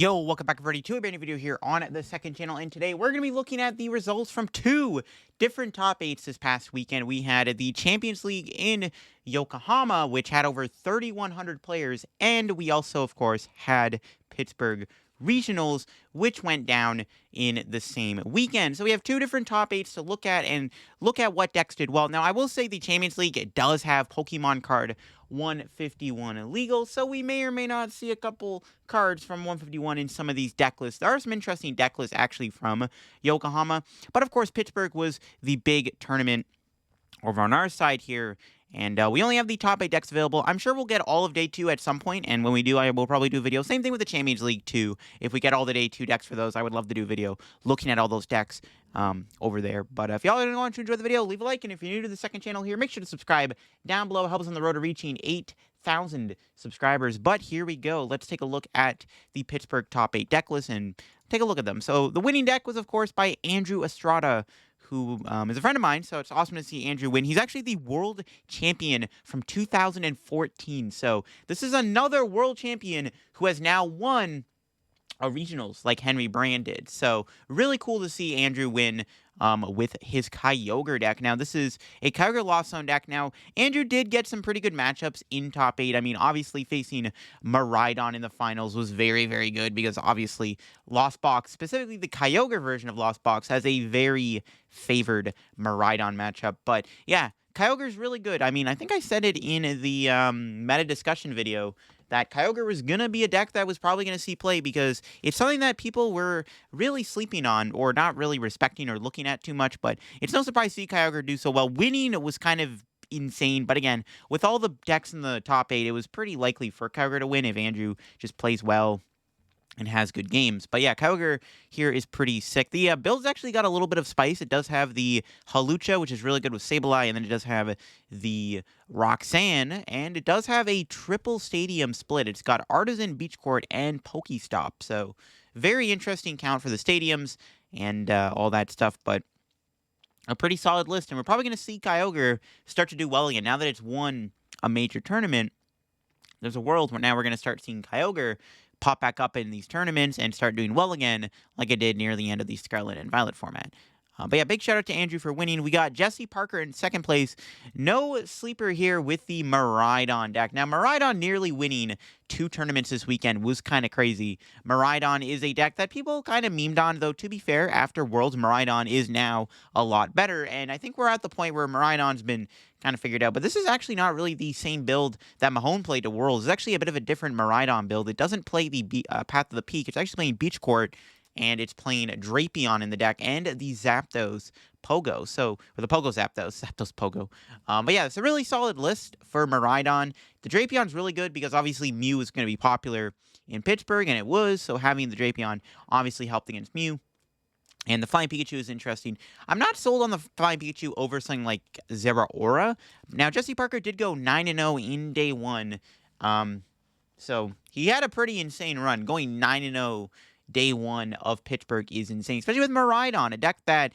Yo, welcome back everybody to a brand new video here on the second channel, and today we're going to be looking at the results from two different top 8s this past weekend. We had the Champions League in Yokohama, which had over 3,100 players, and we also, of course, had Pittsburgh Regionals, which went down in the same weekend. So we have two different top 8s to look at and look at what decks did well. Now, I will say the Champions League does have Pokemon card 151 illegal, so we may or may not see a couple cards from 151 in some of these deck lists. There are some interesting deck lists actually from Yokohama, but of course Pittsburgh was the big tournament over on our side here, and we only have the top 8 decks available. I'm sure we'll get all of Day 2 at some point, and when we do, I will probably do a video. Same thing with the Champions League, too. If we get all the Day 2 decks for those, I would love to do a video looking at all those decks over there. But if y'all are going to enjoy the video, leave a like, and if you're new to the second channel here, make sure to subscribe down below. It helps us on the road to reaching 8,000 subscribers. But here we go. Let's take a look at the Pittsburgh top 8 deck list and take a look at them. So the winning deck was, of course, by Andrew Estrada, who is a friend of mine, so it's awesome to see Andrew win. He's actually the world champion from 2014, so this is another world champion who has now won regionals like Henry Brand did. So really cool to see Andrew win with his Kyogre deck. Now, this is a Kyogre Lost Zone deck. Now, Andrew did get some pretty good matchups in top 8. I mean, obviously facing Miraidon in the finals was very, very good because obviously Lost Box, specifically the Kyogre version of Lost Box, has a very favored Miraidon matchup. But yeah, Kyogre's really good. I mean, I think I said it in the meta discussion video that Kyogre was going to be a deck that was probably going to see play because it's something that people were really sleeping on or not really respecting or looking at too much, but it's no surprise to see Kyogre do so well. Winning was kind of insane, but again, with all the decks in the top 8, it was pretty likely for Kyogre to win if Andrew just plays well and has good games. But yeah, Kyogre here is pretty sick. The build's actually got a little bit of spice. It does have the Halucha, which is really good with Sableye, and then it does have the Roxanne, and it does have a triple stadium split. It's got Artisan, Beach Court, and Pokestop. So very interesting count for the stadiums and all that stuff, but a pretty solid list. And we're probably going to see Kyogre start to do well again. Now that it's won a major tournament, there's a world where now we're going to start seeing Kyogre pop back up in these tournaments and start doing well again like it did near the end of the Scarlet and Violet format. But yeah, big shout out to Andrew for winning. We got Jesse Parker in second place. No sleeper here with the Miraidon deck. Now, Miraidon nearly winning 2 tournaments this weekend was kind of crazy. Miraidon is a deck that people kind of memed on, though, to be fair, after Worlds, Miraidon is now a lot better. And I think we're at the point where Miraidon's been kind of figured out. But this is actually not really the same build that Mahone played to Worlds. It's actually a bit of a different Miraidon build. It doesn't play the Path of the Peak. It's actually playing Beach Court, and it's playing Drapion in the deck and the Zapdos Pogo. So, or the Pogo Zapdos, Zapdos Pogo. But yeah, it's a really solid list for Miraidon. The Drapion's really good because obviously Mew is going to be popular in Pittsburgh, and it was, so having the Drapion obviously helped against Mew. And the Flying Pikachu is interesting. I'm not sold on the Flying Pikachu over something like Zeraora. Now, Jesse Parker did go 9-0 in Day 1. So, he had a pretty insane run. Going 9-0 Day 1 of Pittsburgh is insane, especially with Miraidon, a deck that,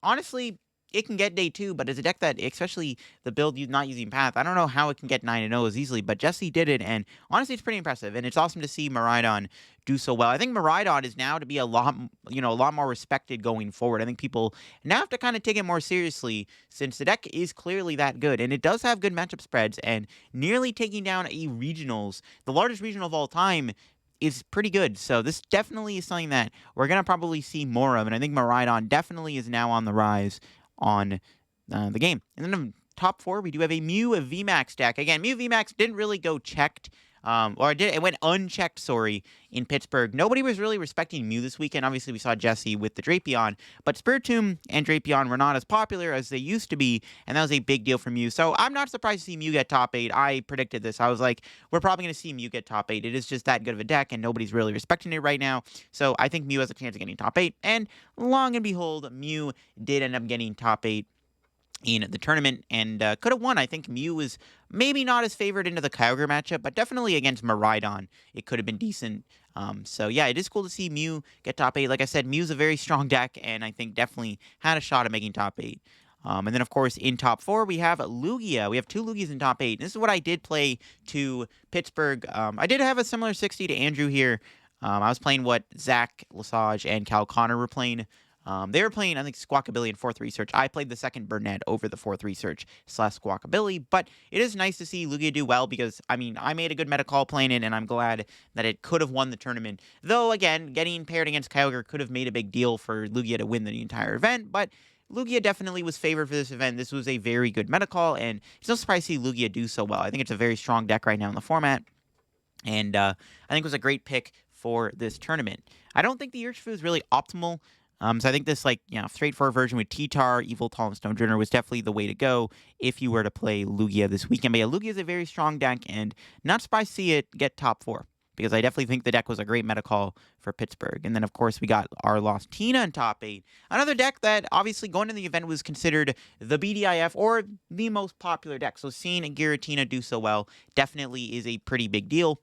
honestly, it can get Day 2, but it's a deck that, especially the build not using Path, I don't know how it can get 9-0 as easily, but Jesse did it, and honestly, it's pretty impressive, and it's awesome to see Miraidon do so well. I think Miraidon is now to be a lot more respected going forward. I think people now have to kind of take it more seriously since the deck is clearly that good, and it does have good matchup spreads, and nearly taking down a regionals, the largest regional of all time, is pretty good. So this definitely is something that we're going to probably see more of, and I think Miraidon definitely is now on the rise on the game. And then in top 4, we do have a Mew VMAX deck. Again, Mew VMAX didn't really go checked, it went unchecked, sorry, in Pittsburgh. Nobody was really respecting Mew this weekend. Obviously, we saw Jesse with the Drapion, but Spiritomb and Drapion were not as popular as they used to be, and that was a big deal for Mew. So I'm not surprised to see Mew get top 8. I predicted this. I was like, we're probably going to see Mew get top 8. It is just that good of a deck, and nobody's really respecting it right now. So I think Mew has a chance of getting top 8, and long and behold, Mew did end up getting top 8 in the tournament, and could have won. I think Mew was maybe not as favored into the Kyogre matchup, but definitely against Miraidon, it could have been decent. So yeah, it is cool to see Mew get top 8. Like I said, Mew's a very strong deck, and I think definitely had a shot at making top 8. And then, of course, in top 4, we have Lugia. We have 2 Lugias in top 8. This is what I did play to Pittsburgh. I did have a similar 60 to Andrew here. I was playing what Zach Lesage and Cal Connor were playing. They were playing, I think, Squawkabilly and 4th Research. I played the second Burnett over the 4th Research / Squawkabilly, but it is nice to see Lugia do well because, I mean, I made a good meta call playing it, and I'm glad that it could have won the tournament. Though, again, getting paired against Kyogre could have made a big deal for Lugia to win the entire event, but Lugia definitely was favored for this event. This was a very good meta call, and it's no surprise to see Lugia do so well. I think it's a very strong deck right now in the format, and I think it was a great pick for this tournament. I don't think the Urshifu is really optimal. So I think this, straightforward version with T-Tar, Yveltal, and Stone Journey was definitely the way to go if you were to play Lugia this weekend. But yeah, Lugia is a very strong deck, and not surprised to see it get top 4, because I definitely think the deck was a great meta call for Pittsburgh. And then, of course, we got our lost Tina in top 8. Another deck that, obviously, going to the event was considered the BDIF, or the most popular deck. So seeing Giratina do so well definitely is a pretty big deal,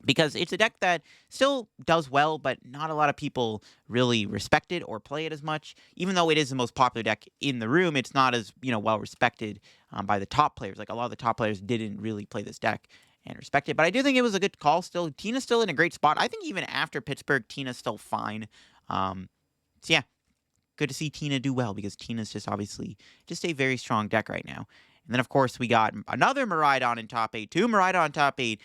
because it's a deck that still does well, but not a lot of people really respect it or play it as much. Even though it is the most popular deck in the room, it's not as, well respected by the top players. Like, a lot of the top players didn't really play this deck and respect it. But I do think it was a good call still. Tina's still in a great spot. I think even after Pittsburgh, Tina's still fine. So yeah, good to see Tina do well, because Tina's just obviously just a very strong deck right now. And then, of course, we got another Miraidon in top 8. 2 Miraidon in top 8.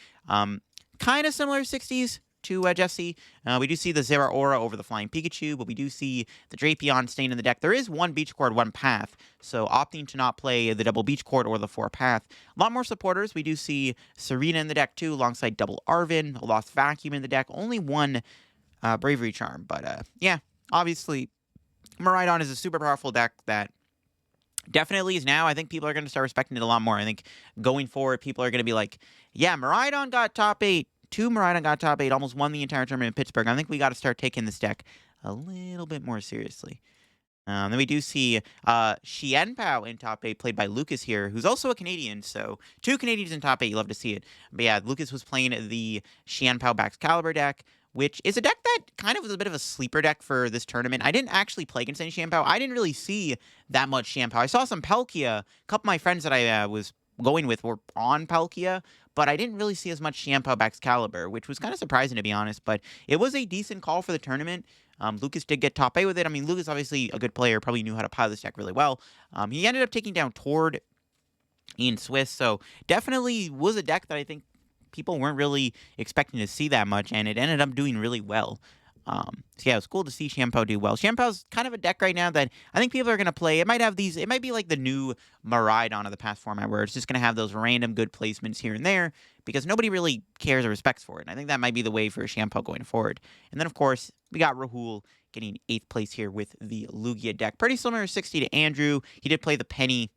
Kind of similar 60s to Jesse. We do see the Zeraora over the Flying Pikachu, but we do see the Drapion staying in the deck. There is 1 Beach Cord, 1 Path, so opting to not play the double Beach Cord or the 4 Path. A lot more supporters. We do see Serena in the deck too, alongside double Arvin, a Lost Vacuum in the deck. Only 1 Bravery Charm, but yeah, obviously, Miraidon is a super powerful deck that definitely is now. I think people are going to start respecting it a lot more. I think going forward, people are going to be like, yeah, Miraidon got top 8. 2 Miraidon got top 8, almost won the entire tournament in Pittsburgh. I think we got to start taking this deck a little bit more seriously. Then we do see Xianpao in top 8, played by Lucas here, who's also a Canadian. So 2 Canadians in top 8, you love to see it. But yeah, Lucas was playing the Xianpao Baxcalibur deck, which is a deck that kind of was a bit of a sleeper deck for this tournament. I didn't actually play against any Xianpao. I didn't really see that much Xianpao. I saw some Palkia. A couple of my friends that I was going with were on Palkia, but I didn't really see as much Xianpao Baxcalibur, which was kind of surprising, to be honest. But it was a decent call for the tournament. Lucas did get top 8 with it. I mean, Lucas, obviously a good player, probably knew how to pilot this deck really well. He ended up taking down Tord in Swiss, so definitely was a deck that I think people weren't really expecting to see that much, and it ended up doing really well. So yeah, it was cool to see Xianpao do well. Xianpao's kind of a deck right now that I think people are going to play. It might have these, it might be like the new Miraidon of the past format, where it's just going to have those random good placements here and there, because nobody really cares or respects for it. And I think that might be the way for Xianpao going forward. And then, of course, we got Rahul getting 8th place here with the Lugia deck. Pretty similar 60 to Andrew. He did play the Penny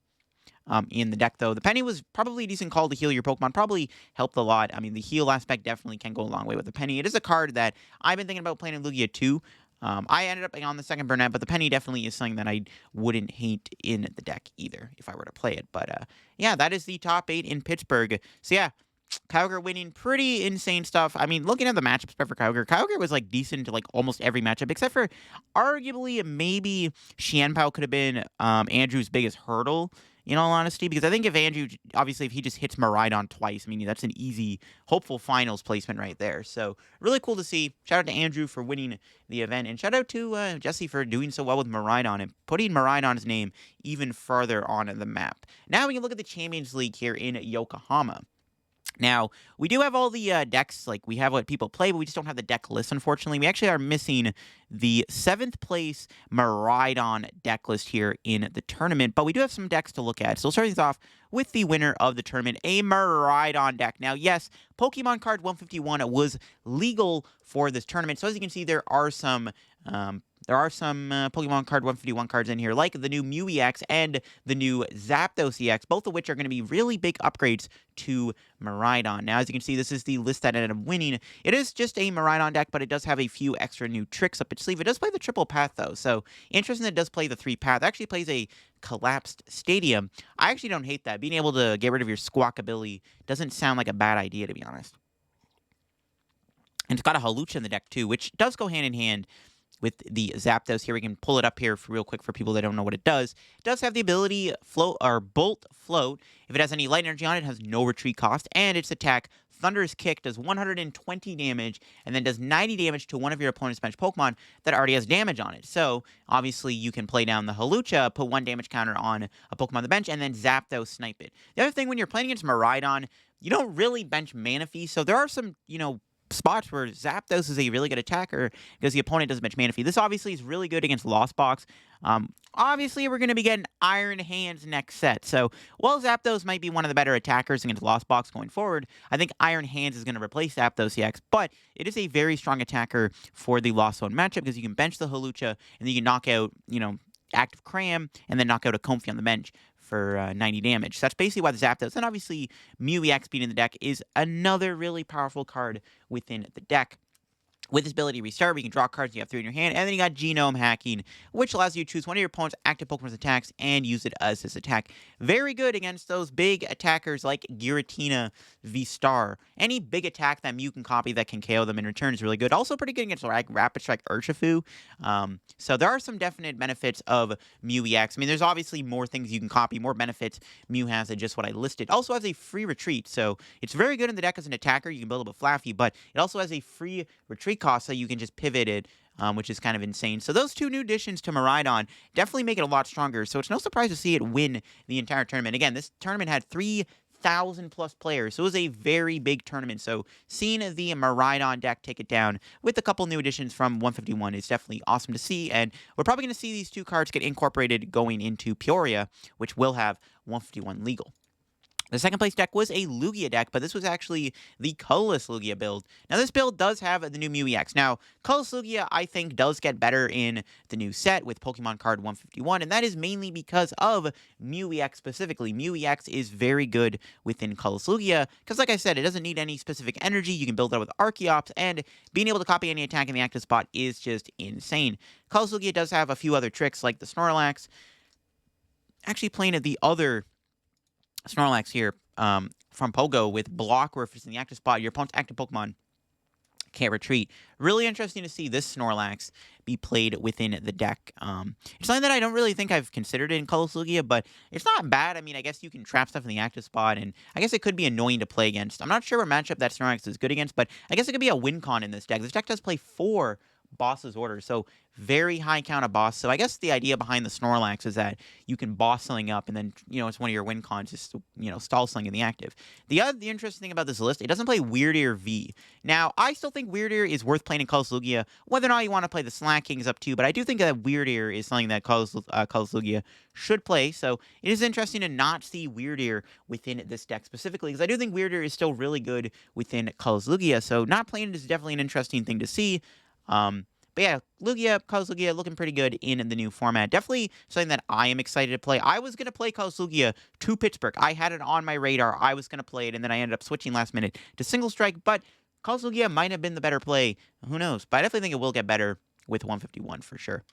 in the deck, though. The Penny was probably a decent call to heal your Pokemon. Probably helped a lot. I mean, the heal aspect definitely can go a long way with the Penny. It is a card that I've been thinking about playing in Lugia too. I ended up on the second Burnett, but the Penny definitely is something that I wouldn't hate in the deck either if I were to play it. But yeah, that is the top 8 in Pittsburgh. So yeah, Kyogre winning, pretty insane stuff. I mean, looking at the matchup spread for Kyogre, Kyogre was like decent to like almost every matchup, except for arguably maybe Xianpao could have been Andrew's biggest hurdle, in all honesty, because I think if Andrew, obviously, if he just hits Miraidon twice, I mean, that's an easy, hopeful finals placement right there. So, really cool to see. Shout out to Andrew for winning the event, and shout out to Jesse for doing so well with Miraidon and putting Miraidon's name even further on the map. Now we can look at the Champions League here in Yokohama. Now, we do have all the decks, like we have what people play, but we just don't have the deck list, unfortunately. We actually are missing the 7th place Miraidon deck list here in the tournament, but we do have some decks to look at. So we'll start these off with the winner of the tournament, a Miraidon deck. Now, yes, Pokemon card 151 was legal for this tournament, so as you can see, there are some Pokemon card 151 cards in here, like the new Mew EX and the new Zapdos EX, both of which are going to be really big upgrades to Miraidon. Now, as you can see, this is the list that ended up winning. It is just a Miraidon deck, but it does have a few extra new tricks up its sleeve. It does play the triple path, though, so interesting that it does play the 3 path. It actually plays a collapsed stadium. I actually don't hate that. Being able to get rid of your Squawkabilly doesn't sound like a bad idea, to be honest. And it's got a Hawlucha in the deck, too, which does go hand in hand with the Zapdos. Here we can pull it up here real quick for people that don't know what it does. It does have the ability Float or Bolt Float. If it has any light energy on it, it has no retreat cost, and its attack Thunderous Kick does 120 damage, and then does 90 damage to one of your opponent's bench Pokemon that already has damage on it. So, obviously, you can play down the Hawlucha, put 1 damage counter on a Pokemon on the bench, and then Zapdos snipe it. The other thing, when you're playing against Miraidon, you don't really bench Manaphy, so there are some, spots where Zapdos is a really good attacker because the opponent doesn't bench Manaphy. This obviously is really good against Lost Box. Obviously, we're going to be getting Iron Hands next set. So, while Zapdos might be one of the better attackers against Lost Box going forward, I think Iron Hands is going to replace Zapdos EX. But it is a very strong attacker for the Lost Zone matchup because you can bench the Hawlucha and then you can knock out, Active Cram and then knock out a Comfey on the bench for 90 damage. So that's basically why the Zapdos, and obviously Mew EX being in the deck is another really powerful card within the deck. With this ability to restart, we can draw cards you have 3 in your hand, and then you got Genome Hacking, which allows you to choose one of your opponent's active Pokemon's attacks and use it as this attack. Very good against those big attackers like Giratina V-Star. Any big attack that Mew can copy that can KO them in return is really good. Also pretty good against Rapid Strike Urshifu. So there are some definite benefits of Mew EX. I mean, there's obviously more things you can copy, more benefits Mew has than just what I listed. Also has a free retreat, so it's very good in the deck as an attacker. You can build up a Flaffy, but it also has a free retreat cost, so you can just pivot it, which is kind of insane. So those 2 new additions to Miraidon definitely make it a lot stronger, so it's no surprise to see it win the entire tournament. Again, this tournament had 3,000 plus players, so it was a very big tournament. So seeing the Miraidon deck take it down with a couple new additions from 151 is definitely awesome to see, and we're probably going to see these 2 cards get incorporated going into Peoria, which will have 151 legal. The second place deck was a Lugia deck, but this was actually the colorless Lugia build. Now, this build does have the new Mew EX. Now, colorless Lugia, I think, does get better in the new set with Pokemon card 151, and that is mainly because of Mew EX specifically. Mew EX is very good within colorless Lugia, because like I said, it doesn't need any specific energy. You can build it with Archeops, and being able to copy any attack in the active spot is just insane. Colorless Lugia does have a few other tricks, like the Snorlax. Actually, playing the other Snorlax here from Pogo with Block, where if it's in the active spot, your opponent's active Pokemon can't retreat. Really interesting to see this Snorlax be played within the deck. It's something that I don't really think I've considered in Colorless Lugia, but it's not bad. I mean, I guess you can trap stuff in the active spot, and I guess it could be annoying to play against. I'm not sure what matchup that Snorlax is good against, but I guess it could be a win con in this deck. This deck does play 4 boss's orders, so very high count of boss. So I guess the idea behind the Snorlax is that you can boss something up, and then it's one of your win cons, just stall something in the active. The interesting thing about this list, it doesn't play Weird Ear V. Now, I still think Weird Ear is worth playing in Colorless Lugia. Whether or not you want to play the Slaking is up to you, but I do think that Weird Ear is something that Colorless Lugia should play. So it is interesting to not see Weird Ear within this deck specifically, because I do think Weird Ear is still really good within Colorless Lugia. So not playing it is definitely an interesting thing to see. But yeah, Lugia, Colorless Lugia, looking pretty good in the new format. Definitely something that I am excited to play. I was going to play Colorless Lugia to Pittsburgh. I had it on my radar. I was going to play it, and then I ended up switching last minute to Single Strike. But Colorless Lugia might have been the better play. Who knows? But I definitely think it will get better with 151 for sure.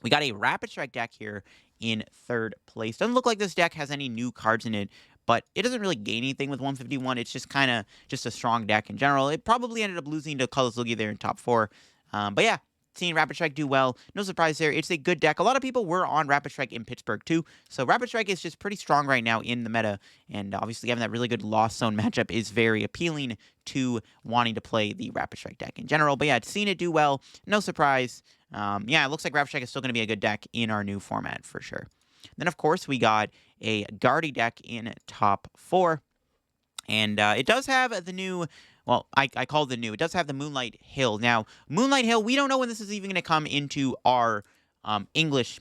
We got a Rapid Strike deck here in 3rd place. Doesn't look like this deck has any new cards in it, but it doesn't really gain anything with 151. It's just kind of just a strong deck in general. It probably ended up losing to Colorless Lugia there in top 4. But yeah, seeing Rapid Strike do well, no surprise there. It's a good deck. A lot of people were on Rapid Strike in Pittsburgh too, so Rapid Strike is just pretty strong right now in the meta, and obviously having that really good Lost Zone matchup is very appealing to wanting to play the Rapid Strike deck in general. But yeah, seeing it do well, no surprise. Yeah, it looks like Rapid Strike is still going to be a good deck in our new format for sure. Then, of course, we got a Guardy deck in top 4, and it does have the new... Well, I call it the new. It does have the Moonlight Hill. Now, Moonlight Hill, we don't know when this is even going to come into our English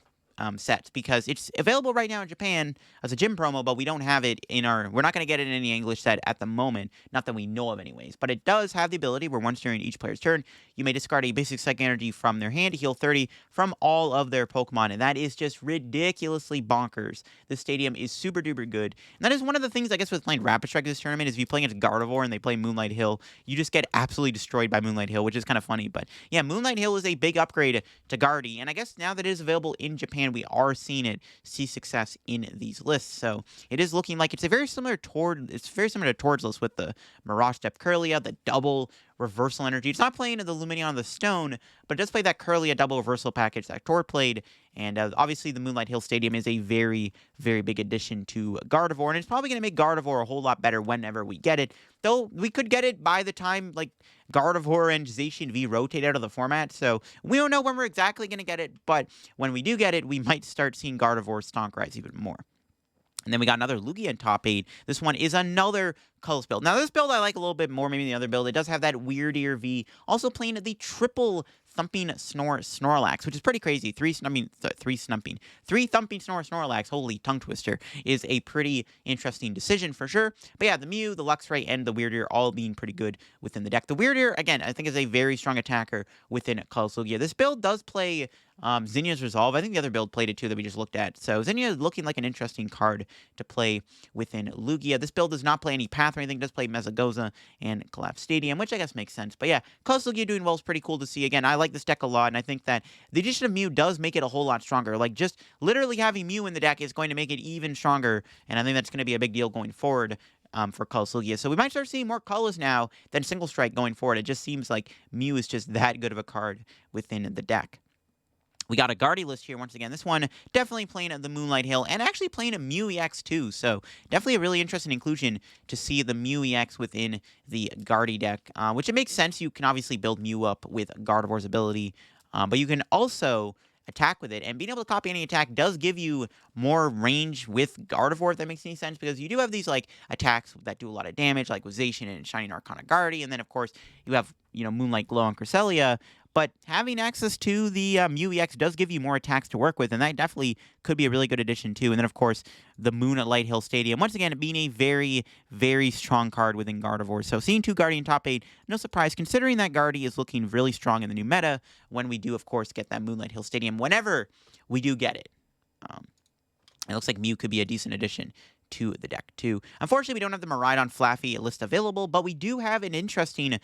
sets, because it's available right now in Japan as a gym promo, but we don't have it in our... We're not going to get it in any English set at the moment, not that we know of anyways. But it does have the ability where once during each player's turn, you may discard a basic psychic energy from their hand to heal 30 from all of their Pokemon, and that is just ridiculously bonkers. This stadium is super duper good, and that is one of the things, I guess, with playing Rapid Strike this tournament, is if you play against Gardevoir and they play Moonlight Hill, you just get absolutely destroyed by Moonlight Hill, which is kind of funny. But yeah, Moonlight Hill is a big upgrade to Guardy, and I guess now that it is available in Japan, we are seeing it see success in these lists. So it is looking like it's very similar to Tords list with the Mirage Step Curlia, the double reversal energy. It's not playing the Lumineon on the stone, but it does play that Kirlia double reversal package that Tor played. And obviously, the Moonlight Hill Stadium is a very, very big addition to Gardevoir, and it's probably going to make Gardevoir a whole lot better whenever we get it. Though we could get it by the time like Gardevoir and Zacian V rotate out of the format, so we don't know when we're exactly going to get it. But when we do get it, we might start seeing Gardevoir stonk rise even more. And then we got another Lugia in top 8. This one is another Colors build. Now, this build I like a little bit more maybe than the other build. It does have that weird ear V. Also playing the triple thumping Snorlax, which is pretty crazy. Three thumping Snorlax, holy tongue twister, is a pretty interesting decision for sure. But yeah, the Mew, the Luxray, and the Weird Ear all being pretty good within the deck. The Weird Ear, again, I think is a very strong attacker within Colors Lugia. This build does play Zinnia's Resolve. I think the other build played it too that we just looked at. So Zinnia is looking like an interesting card to play within Lugia. This build does not play any Path or anything. It does play Mesagoza and Collapse Stadium, which I guess makes sense. But yeah, Colors Lugia doing well is pretty cool to see. Again, I like this deck a lot, and I think that the addition of Mew does make it a whole lot stronger. Like, just literally having Mew in the deck is going to make it even stronger, and I think that's going to be a big deal going forward for Colors Lugia. So we might start seeing more colors now than Single Strike going forward. It just seems like Mew is just that good of a card within the deck. We got a Guardy list here once again. This one definitely playing the Moonlight Hill and actually playing a Mew EX too. So definitely a really interesting inclusion to see the Mew EX within the Guardy deck, which it makes sense. You can obviously build Mew up with Gardevoir's ability, but you can also attack with it. And being able to copy any attack does give you more range with Gardevoir, if that makes any sense, because you do have these like attacks that do a lot of damage, like with Zacian and Shining Arcana Guardy, and then of course you have Moonlight Glow and Cresselia. But having access to the Mew EX does give you more attacks to work with, and that definitely could be a really good addition too. And then, of course, the Moonlight Hill Stadium, once again, being a very, very strong card within Gardevoir. So seeing 2 Guardian top 8, no surprise, considering that Guardy is looking really strong in the new meta when we do, of course, get that Moonlight Hill Stadium, whenever we do get it. It looks like Mew could be a decent addition to the deck too. Unfortunately, we don't have the Miraidon Flaffy list available, but we do have an interesting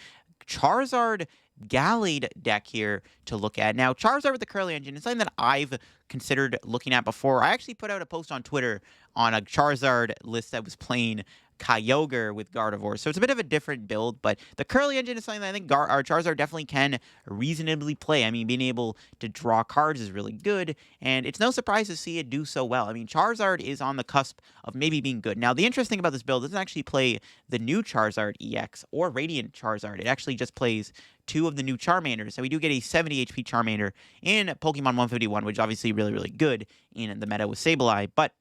Charizard Gallade deck here to look at. Now, Charizard with the Curly Engine is something that I've considered looking at before. I actually put out a post on Twitter on a Charizard list that was playing Kyogre with Gardevoir. So it's a bit of a different build, but the Curly Engine is something that I think our Charizard definitely can reasonably play. I mean, being able to draw cards is really good, and it's no surprise to see it do so well. I mean, Charizard is on the cusp of maybe being good. Now, the interesting thing about this build doesn't actually play the new Charizard EX or Radiant Charizard. It actually just plays 2 of the new Charmanders. So we do get a 70 HP Charmander in Pokemon 151, which is obviously really, really good in the meta with Sableye, but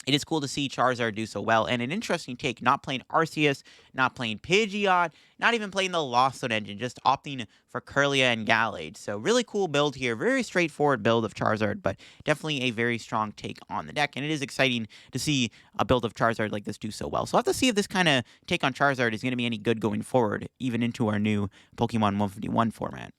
it is cool to see Charizard do so well, and an interesting take, not playing Arceus, not playing Pidgeot, not even playing the Lost Zone engine, just opting for Kirlia and Gallade. So really cool build here, very straightforward build of Charizard, but definitely a very strong take on the deck, and it is exciting to see a build of Charizard like this do so well. So we'll have to see if this kind of take on Charizard is going to be any good going forward, even into our new Pokemon 151 format.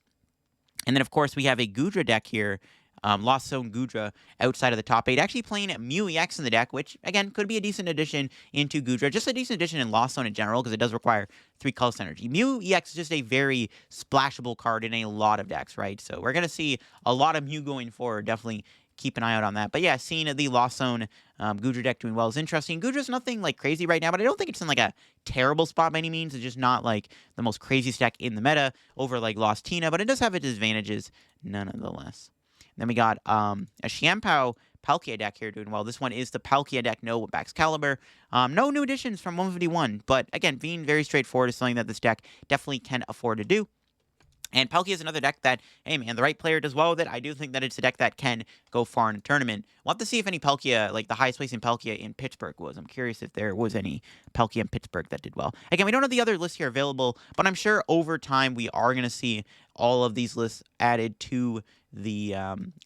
And then, of course, we have a Goodra deck here, Lost Zone Goodra outside of the top 8, actually playing Mew EX in the deck, which, again, could be a decent addition into Goodra. Just a decent addition in Lost Zone in general, because it does require 3 Colorless Energy. Mew EX is just a very splashable card in a lot of decks, right? So we're going to see a lot of Mew going forward. Definitely keep an eye out on that. But yeah, seeing the Lost Zone Goodra deck doing well is interesting. Goodra's nothing like crazy right now, but I don't think it's in like a terrible spot by any means. It's just not like the most crazy deck in the meta over like Lost Tina, but it does have its advantages nonetheless. Then we got a Xianpao Palkia deck here doing well. This one is the Palkia deck, no Baxcalibur. No new additions from 151, but again, being very straightforward is something that this deck definitely can afford to do. And Palkia is another deck that, hey man, the right player does well with it. I do think that it's a deck that can go far in a tournament. We'll have to see if any Palkia, like the highest placing Palkia in Pittsburgh was. I'm curious if there was any Palkia in Pittsburgh that did well. Again, we don't have the other lists here available, but I'm sure over time we are going to see all of these lists added to the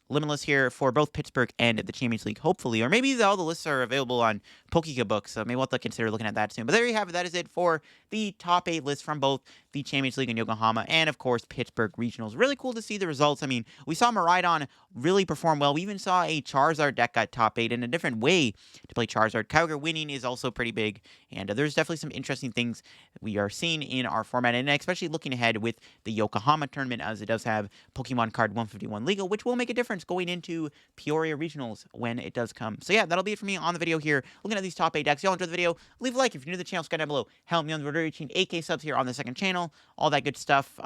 Limitless here for both Pittsburgh and the Champions League, hopefully. Or maybe all the lists are available on Pokébook, so maybe we'll have to consider looking at that soon. But there you have it. That is it for the top 8 lists from both the Champions League and Yokohama, and of course Pittsburgh Regionals. Really cool to see the results. I mean, we saw Miraidon really perform well. We even saw a Charizard deck at top 8 in a different way to play Charizard. Kyogre winning is also pretty big, and there's definitely some interesting things we are seeing in our format, and especially looking ahead with the Yokohama tournament, as it does have Pokemon Card 151 legal, which will make a difference going into Peoria Regionals when it does come. So yeah, that'll be it for me on the video here, looking at these top 8 decks. Y'all enjoyed the video, leave a like. If you're new to the channel, subscribe down below. Help me on the road to reaching 8K subs here on the second channel, all that good stuff.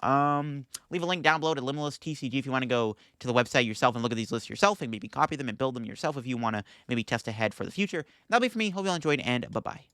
Leave a link down below to Limitless TCG if you want to go to the website yourself and look at these lists yourself and maybe copy them and build them yourself if you want to maybe test ahead for the future. That'll be for me. Hope you all enjoyed, and bye-bye.